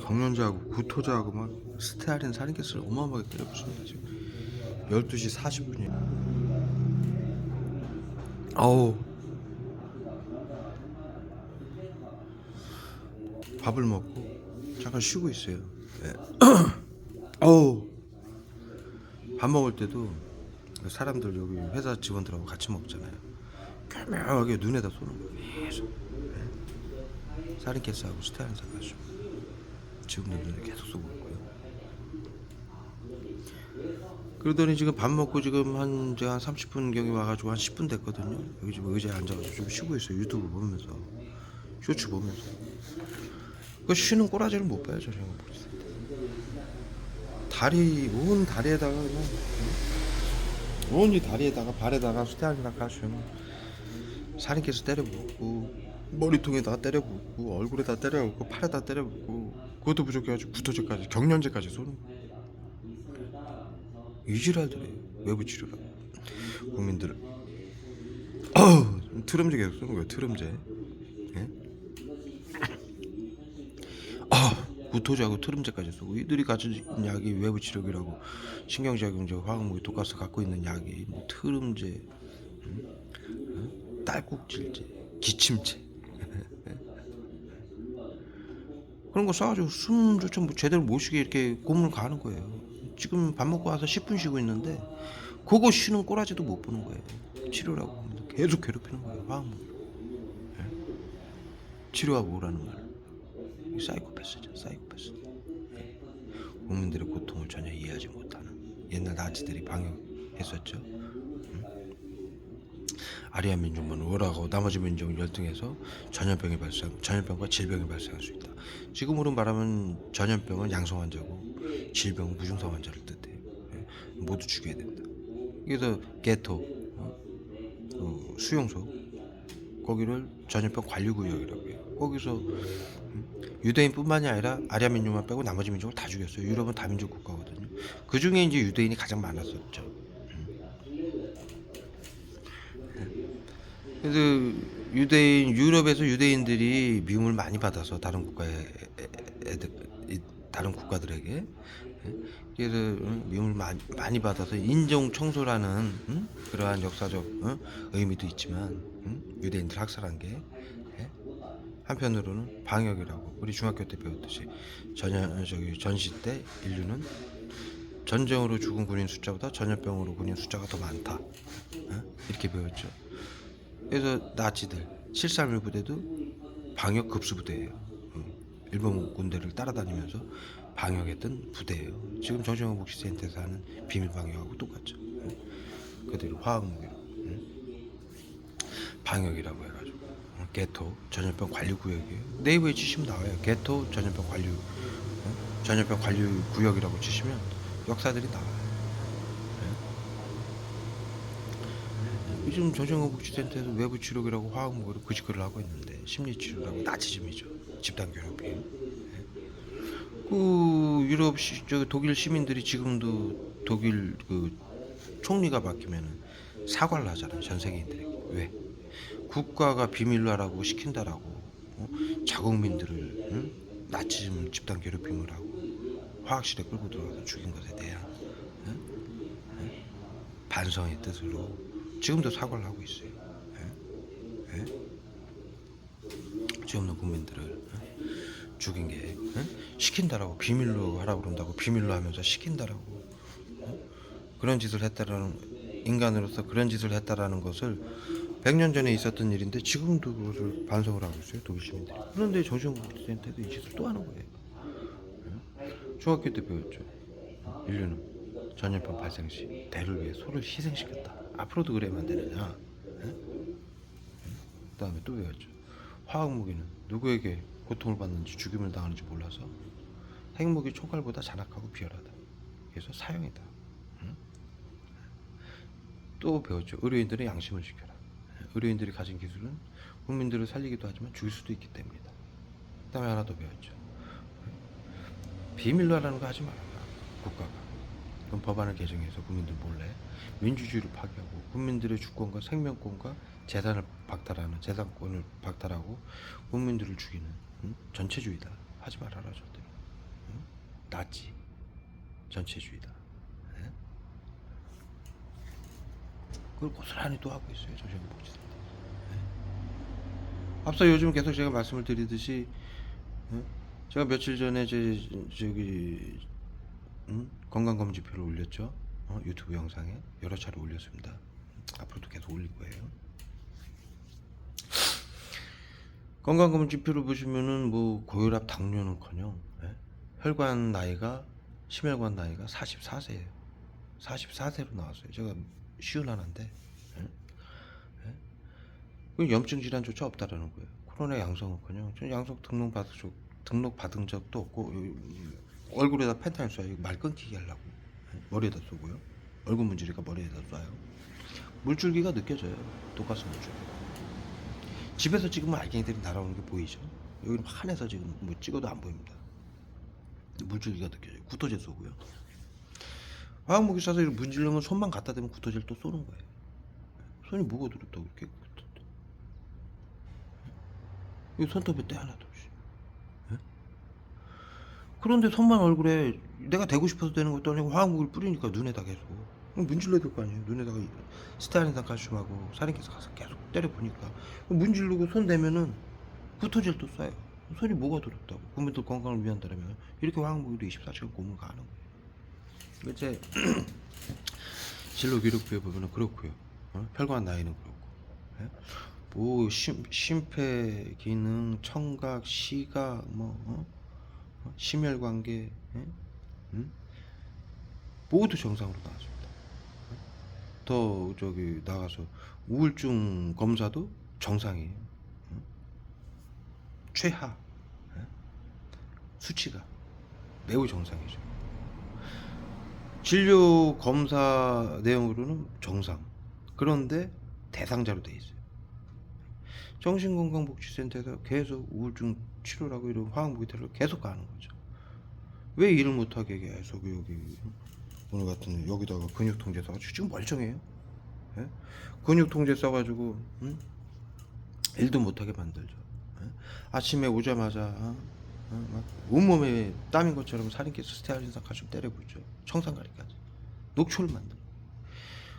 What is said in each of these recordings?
경련자하고 구토자하고 막 스테아린 살인캐스를 어마어마하게 때려부숩니다. 지금 12시 40분이에요. 아우, 밥을 먹고 잠깐 쉬고 있어요. 네. 어우, 밥 먹을 때도 사람들 여기 회사 직원들하고 같이 먹잖아요. 교묘하게 눈에다 쏘는 거예요. 계속. 살인캐스하고 스테아린 사가지고 지금도 눈에 계속 쏘고 있고요. 그러더니 지금 밥 먹고 지금 이제 한 30분 경에 와가지고 한 10분 됐거든요. 여기 지금 의자에 앉아가지고 좀 쉬고 있어요. 유튜브 보면서, 쇼츠 보면서. 그 쉬는 꼬라지를 못 봐요, 저 형은. 온 다리에다가 그냥 온 이 다리에다가 발에다가 스테아린이나 가시면 살인캐스 때려붓고 머리통에다가 때려붓고 얼굴에다 때려붓고 팔에다 때려붓고 그것도 부족해가지고 구토제까지 경련제까지 쏘는 거예요. 이지랄들이에요. 외부 치료라 국민들을 트럼제 계속 쏘는 거예요. 트럼제. 예? 구토제하고 트럼제까지 쏘고 이들이 가진 약이 외부 치료기라고 신경작용제 화학무기 독가스 갖고 있는 약이 뭐 트럼제, 딸꾹질제, 기침제 그런 거 쏴가지고 숨조차 뭐 제대로 못 쉬게 이렇게 고문을 가는 거예요. 지금 밥 먹고 와서 10분 쉬고 있는데 그거 쉬는 꼬라지도 못 보는 거예요. 치료라고 계속 괴롭히는 거예요. 화학무기로. 치료하고 오라는 말. 사이코패스죠. 사이코패스. 국민들의 고통을 전혀 이해하지 못하는 옛날 나치들이 방역했었죠. 아리아 민족만 우월하고 나머지 민족은 열등해서 전염병과 질병이 발생할 수 있다. 지금으로 말하면 전염병은 양성 환자고 질병은 무증상 환자를 뜻해요. 모두 죽여야 된다. 그래서 게토, 수용소 거기를 전염병 관리구역이라고 해요. 거기서 유대인뿐만이 아니라 아리아 민족만 빼고 나머지 민족을 다 죽였어요. 유럽은 다민족 국가거든요. 그 중에 이제 유대인이 가장 많았었죠. 그래서 유럽에서 유대인들이 미움을 많이 받아서 다른 국가들에게 그래서 미움을 많이 받아서 인종 청소라는 그러한 역사적 의미도 있지만 유대인들 학살한 게 한편으로는 방역이라고 우리 중학교 때 배웠듯이 전시 때 인류는 전쟁으로 죽은 군인 숫자보다 전염병으로 군인 숫자가 더 많다. 이렇게 배웠죠. 그래서 나치들 731 부대도 방역 급수 부대예요. 일본 군대를 따라다니면서 방역했던 부대예요. 지금 정신건강복지센터에서 하는 비밀 방역하고 똑같죠. 그대로 화학무기로 방역이라고 해가지고 게토 전염병 관리구역이에요. 네이버에 치시면 나와요. 게토 전염병 관리구역이라고 치시면 역사들이 나와요. 요즘 정신건강복지센터에서 외부 치료기라고 화학무기로 그 짓거리를 하고 있는데 심리치료라고 나치즘이죠. 집단교육이. 그 독일 시민들이 지금도 독일 그 총리가 바뀌면은 사과를 하잖아요. 전 세계인들에게. 왜? 국가가 비밀로 하라고 시킨다라고 자국민들을 나치즘 집단 괴롭힘을 하고 화학실에 끌고 들어가서 죽인 것에 대한 반성의 뜻으로 지금도 사과를 하고 있어요. 죄 없는 국민들을 죽인 게 시킨다라고 비밀로 하라고 그런다고 비밀로 하면서 시킨다라고 그런 짓을 했다라는 인간으로서 그런 짓을 했다라는 것을 100년 전에 있었던 일인데 지금도 그것을 반성을 하고 있어요. 독일 시민들이. 그런데 정신건강센터도 이 짓을 또 하는 거예요. 중학교 때 배웠죠. 인류는 전염병 발생 시 대를 위해 소를 희생시켰다. 앞으로도 그래야만 되느냐. 그 다음에 또 배웠죠. 화학무기는 누구에게 고통을 받는지 죽임을 당하는지 몰라서 핵무기 총칼보다 잔악하고 비열하다. 그래서 사형이다. 또 배웠죠. 의료인들의 양심을 지켜라. 의료인들이 가진 기술은 국민들을 살리기도 하지만 죽일 수도 있기 때문이다. 그 다음에 하나 더 배웠죠. 비밀로 하라는 거 하지 말아라. 국가가. 그럼 법안을 개정해서 국민들 몰래 민주주의를 파괴하고 국민들의 주권과 생명권과 재산권을 박탈하고 국민들을 죽이는 응? 전체주의다. 하지 말아라 절대로. 응? 나치 전체주의다. 예? 그걸 고스란히 또 하고 있어요. 정신건강복지센터. 앞서 요즘 계속 제가 말씀을 드리듯이 제가 며칠 전에 저기 건강검진표를 올렸죠. 유튜브 영상에 여러 차례 올렸습니다. 앞으로도 계속 올릴 거예요. 건강검진표를 보시면은 뭐 고혈압, 당뇨는커녕 혈관 나이가 심혈관 나이가 44세예요. 44세로 나왔어요. 제가 쉬운 하나인데 염증 질환조차 없다라는 거예요. 코로나 양성은커녕 저 양성 등록 받은 적도 없고 얼굴에다 펜타닐 쏴요. 말 끊기게 하려고 머리에다 쏘고요. 얼굴 문지르니까 머리에다 쏴요. 물줄기가 느껴져요. 독가스 물줄기. 집에서 찍으면 알갱이들이 날아오는 게 보이죠. 여기는 환해서 지금 뭐 찍어도 안 보입니다. 물줄기가 느껴져요. 구토제 쏘고요. 화학무기 쏴서 이렇게 문지르면 손만 갖다 대면 구토제를 또 쏘는 거예요. 손이 뭐가 들었다고 이렇게 이 손톱에 때 하나도 없이. 그런데 손만 얼굴에 내가 대고 싶어서 되는 것도 아니고 화학무기를 뿌리니까 눈에다 계속 문질러야 될 거 아니에요. 눈에다가 스테아린산 칼슘하고 살인기사 가서 계속 때려보니까 문지르고 손 대면은 구토제를 또 쏴요. 손이 뭐가 들었다고. 국민들 건강을 위한다면 이렇게 화학무기도 24시간 고문 가는 거예요. 제 진로 기록부에 보면은 그렇고요. 혈관 나이는 그렇고. 뭐 심폐 기능, 청각, 시각, 심혈관계 모두 정상으로 나왔습니다. 더 저기 나가서 우울증 검사도 정상이에요. 최하 수치가 매우 정상이죠. 진료 검사 내용으로는 정상. 그런데 대상자로 돼 있어요. 정신건강복지센터에서 계속 우울증 치료라고 이런 화학무기 테러를 계속 가는 거죠. 왜 일을 못하게 계속 여기 오늘 같은 여기다가 근육통제 써가지고 지금 멀쩡해요. 예? 근육통제 써가지고 일도 못하게 만들죠. 예? 아침에 오자마자 막 온몸에 땀인 것처럼 살인기수 스테아린산 칼슘 때려부죠. 청산가리까지 녹초를 만들고.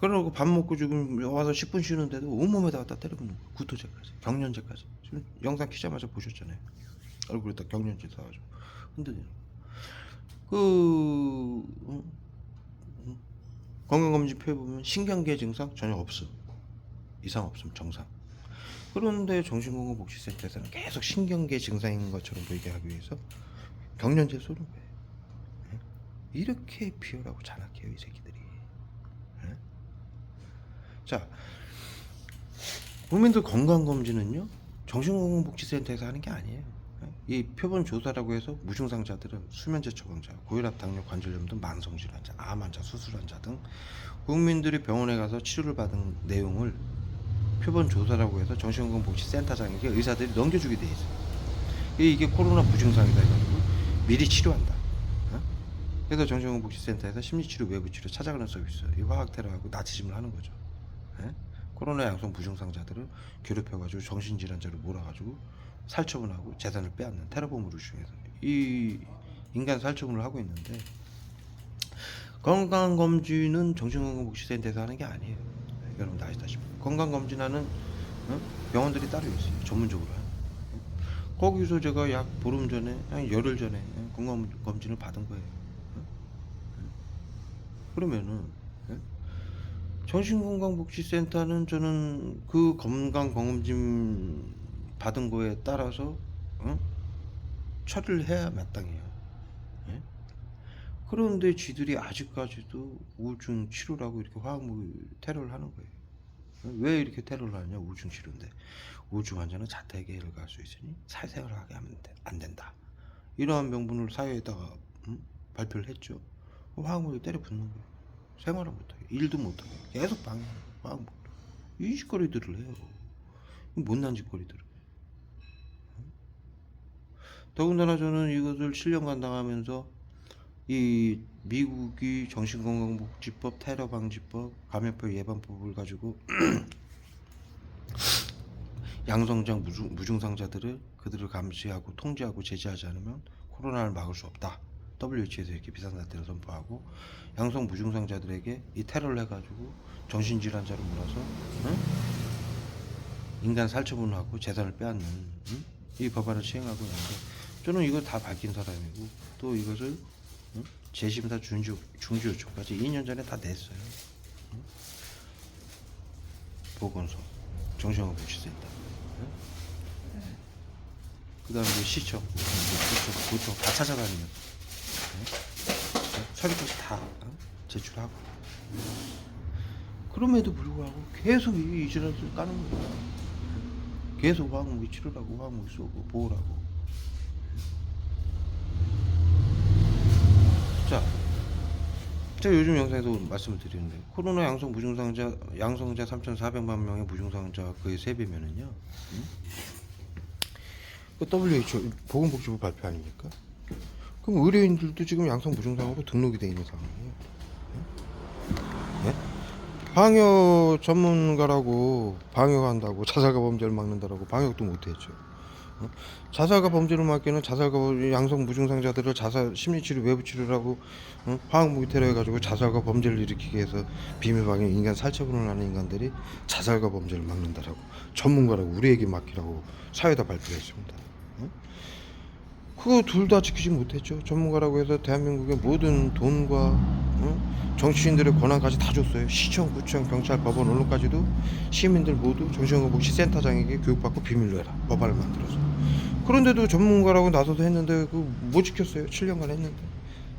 그러고 밥 먹고 지금 와서 10분 쉬는데도 온몸에다 갖다 때려붓는 거예요. 구토제까지, 경련제까지. 지금 영상 키자마자 보셨잖아요. 얼굴에다 경련제 쏴가지고 흔들리는 건강검진표에 보면 신경계 증상 전혀 없음. 이상 없음, 정상. 그런데 정신건강복지센터에서는 계속 신경계 증상인 것처럼 보이게 하기 위해서 경련제 쏘는 거예요. 이렇게 비열하고 잔악해요, 이 새끼들이. 자, 국민들 건강검진은요 정신건강복지센터에서 하는 게 아니에요. 이 표본 조사라고 해서 무증상자들은 수면제 처방자, 고혈압, 당뇨, 관절염 등 만성질환자, 암 환자, 수술환자 등 국민들이 병원에 가서 치료를 받은 내용을 표본 조사라고 해서 정신건강복지센터장에게 의사들이 넘겨주게 돼 있어요. 이게 코로나 무증상이다 해가지고 미리 치료한다. 그래서 정신건강복지센터에서 심리치료, 외부치료 찾아가는 서비스, 이 화학테러하고 나치즘을 하는 거죠. 코로나 양성 무증상자들을 괴롭혀가지고 정신질환자로 몰아가지고 살처분하고 재산을 빼앗는 테러범으로 중에서 이 인간 살처분을 하고 있는데, 건강검진은 정신건강복지센터에서 하는 게 아니에요. 여러분 다 아시다시피 건강검진하는 병원들이 따로 있어요. 전문적으로 하는. 거기서 제가 약 보름 전에, 한 열흘 전에 건강검진을 받은 거예요. 그러면은 정신건강복지센터는 저는 그 건강검진 받은 거에 따라서 처리를 해야 마땅해요. 그런데 쥐들이 아직까지도 우울증 치료라고 이렇게 화학무기 테러를 하는 거예요. 왜 이렇게 테러를 하냐? 우울증 치료인데 우울증 환자는 자택에 갈 수 있으니 사회생활을 하게 하면 안 된다. 이러한 명분을 사회에다가 발표를 했죠. 화학무기 때려 붓는 거예요. 생활을 못하게, 일도 못하게 계속 방해하는 거예요. 이 짓거리들을 해요. 못난 짓거리들을. 더군다나 저는 이것을 7년간 당하면서 이 미국이 정신건강복지법, 테러방지법, 감염병 예방법을 가지고 양성장 무증상자들을 그들을 감시하고 통제하고 제재하지 않으면 코로나를 막을 수 없다. WHO에서 이렇게 비상사태를 선포하고 양성 무증상자들에게 이 테러를 해가지고 정신질환자로 몰아서 인간 살처분하고 재산을 빼앗는 이 법안을 시행하고 있는데 저는 이걸 다 밝힌 사람이고 또 이것을 재심사 중지 요청까지 2년 전에 다 냈어요. 보건소, 정신건강복지센터, 그다음에 시청, 구청 다 찾아다니면서 서류까지 다 제출하고 그럼에도 불구하고 계속 이 이주라를 까는 거예요. 계속 화학무기 치료라고 화학무기 쏘고 보호라고. 자, 제가 요즘 영상에도 말씀을 드리는데 코로나 양성 무증상자 양성자 3,400만 명의 무증상자 거의 3배면은요. 그 WHO 보건복지부 발표 아닙니까? 그럼 의료인들도 지금 양성 무증상으로 등록이 돼 있는 상황이에요. 네? 방역 전문가라고 방역한다고 자살과 범죄를 막는다라고 방역도 못했죠. 자살과 범죄를 막기는 자살과 양성 무증상자들을 자살 심리치료 외부치료라고 화학무기 테러해가지고 자살과 범죄를 일으키게 해서 비밀방해 인간 살처분을 하는 인간들이 자살과 범죄를 막는다라고 전문가라고 우리에게 맡기라고 사회에다 발표했습니다. 그거 둘 다 지키지 못했죠. 전문가라고 해서 대한민국의 모든 돈과 정치인들의 권한까지 다 줬어요. 시청, 구청, 경찰, 법원, 언론까지도 시민들 모두 정신건강복지센터장에게 교육받고 비밀로 해라 법안을 만들어서. 그런데도 전문가라고 나서서 했는데 그 못 지켰어요. 7년간 했는데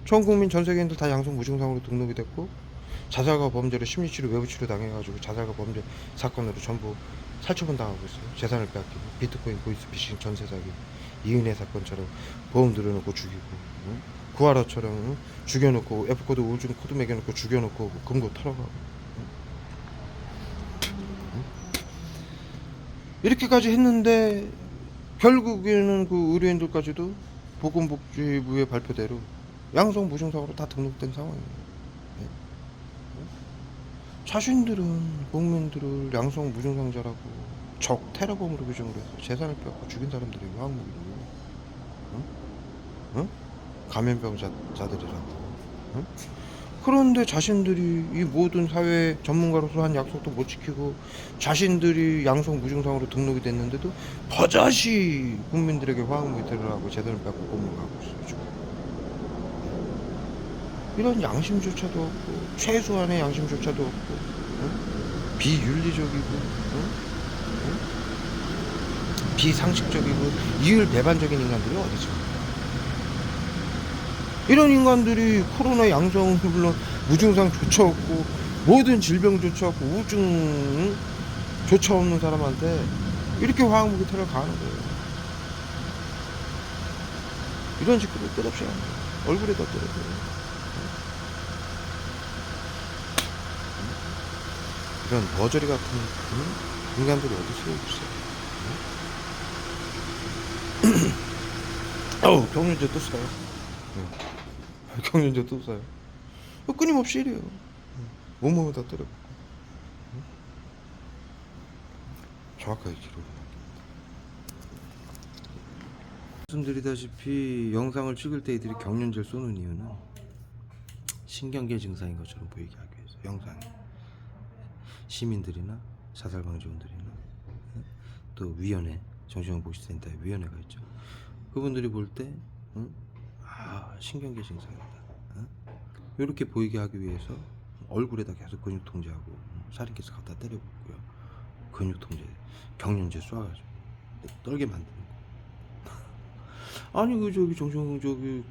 전 국민 전 세계인들 다 양성 무증상으로 등록이 됐고 자살과 범죄로 심리치료 외부치료 당해가지고 자살과 범죄 사건으로 전부 살처분 당하고 있어요. 재산을 빼앗기고 비트코인 보이스피싱 전세 사기 이은혜 사건처럼 보험 들여놓고 죽이고 구하라처럼 죽여놓고 F코드 우중 코드 매겨놓고 죽여놓고 금고 털어가고 이렇게까지 했는데 결국에는 그 의료인들까지도 보건복지부의 발표대로 양성 무증상으로 다 등록된 상황이에요. 자신들은 국민들을 양성 무증상자라고 적 테러범으로 규정을 해서 재산을 빼앗고 죽인 사람들이 화학무기로 감염병자들이라고. 그런데 자신들이 이 모든 사회 전문가로서 한 약속도 못 지키고 자신들이 양성 무증상으로 등록이 됐는데도 버젓이 국민들에게 화학무기 테러라고 재산을 빼앗고 고문하고 있어요. 지금. 이런 양심조차도 없고 최소한의 양심조차도 없고 비윤리적이고 비상식적이고 이율배반적인 인간들이 어디 있습니까? 이런 인간들이 코로나 양성 물론 무증상조차 없고 모든 질병조차 없고 우증조차 없는 사람한테 이렇게 화학무기 테러를 가하는 거예요. 이런 짓거리를 끝없이 하는 거예요. 얼굴에다 때려요. 이런 머저리 같은 인간들이 어디 쓰고 있어요. 어우, 경륜제 또 써요. 경륜제 또 써요. 끊임없이 이래요. 온몸에다 때려고. 정확하게 기록을 말씀드리다시피 영상을 찍을 때 이들이 경륜제를 쏘는 이유는 신경계 증상인 것처럼 보이게 하기 위해서 영상에 시민들이나 자살방지원들이나 또 위원회 정신건강복지센터에 위원회가 있죠. 그분들이 볼 때 신경계 증상이다 이렇게 보이게 하기 위해서 얼굴에다 계속 근육 통제하고 살인기스 갖다 때려붓고요. 근육 통제 경련제 쏴가지고 떨게 만드는 거. 아니 그 저기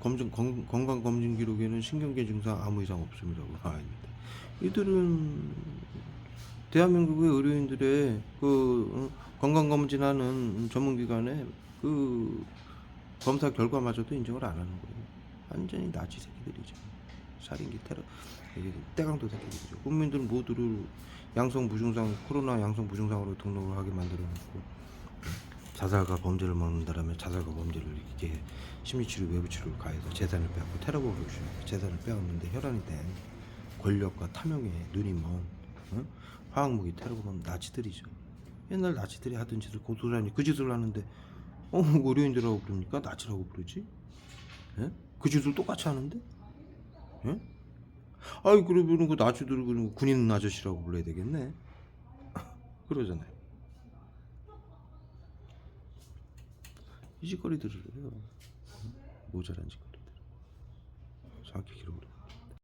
검정 건강 검진 기록에는 신경계 증상 아무 이상 없습니다고 나와 있는데 이들은 대한민국의 의료인들의 그 건강검진하는 전문기관에 그 검사 결과마저도 인정을 안 하는 거예요. 완전히 나치 새끼들이죠. 살인기 테러 떼강도 새끼들이죠. 국민들 모두를 양성 무증상 코로나 양성 무증상으로 등록을 하게 만들어 놓고 자살과 범죄를 막는다라면 자살과 범죄를 이렇게 심리치료 외부치료를 가해서 재산을 빼앗고 테러범으로 재산을 빼앗는데 혈안이 된 권력과 탐욕에 눈이 먼 화학무기 테러범 나치들이죠. 옛날 나치들이 하던 짓을 고스란히 그 짓을 하는데 의료인들하고 그러니까 나치라고 부르지? 예? 그 짓을 똑같이 하는데? 예? 아이 그러면은 그 나치들 그 군인 아저씨라고 불러야 되겠네. 그러잖아요. 이 짓거리들을 해요. 모자란 짓거리들. 정확히 기록을 해.